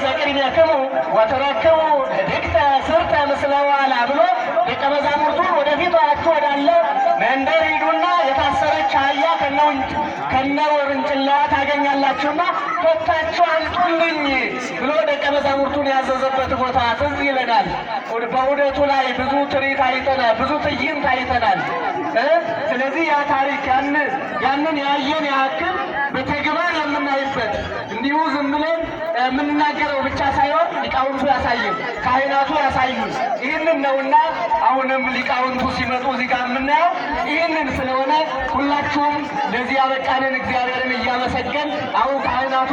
ዘቅድሜክሙ ወትረክቡ ድግተ ስርተ ምስለ ዋላ ብሎ ደቀ መዛሙርቱን ወደፊት ወዳለው መንደር ሂዱና የታሰረች አህያ ከነውርንጭላዋ ታገኛላችሁና ፈታችሁ አምጡልኝ ብሎ ደቀ መዛሙርቱን ያዘዘበት ቦታ ትዝ ይለናል። በዑደቱ ላይ ብዙ ትርኢት አይተናል፣ ብዙ ትዕይንት አይተናል። ስለዚህ ያ ታሪክ ያንን ያየን ያክል በተግባር የምናይበት እንዲሁ ዝም ብለን የምንናገረው ብቻ ሳይሆን ሊቃውንቱ ያሳዩን፣ ካህናቱ ያሳዩን ይህንን ነውና አሁንም ሊቃውንቱ ሲመጡ እዚህ ጋር የምናየው ይህንን ስለሆነ ሁላችሁም ለዚህ ያበቃንን እግዚአብሔርን እያመሰገን አሁን ካህናቱ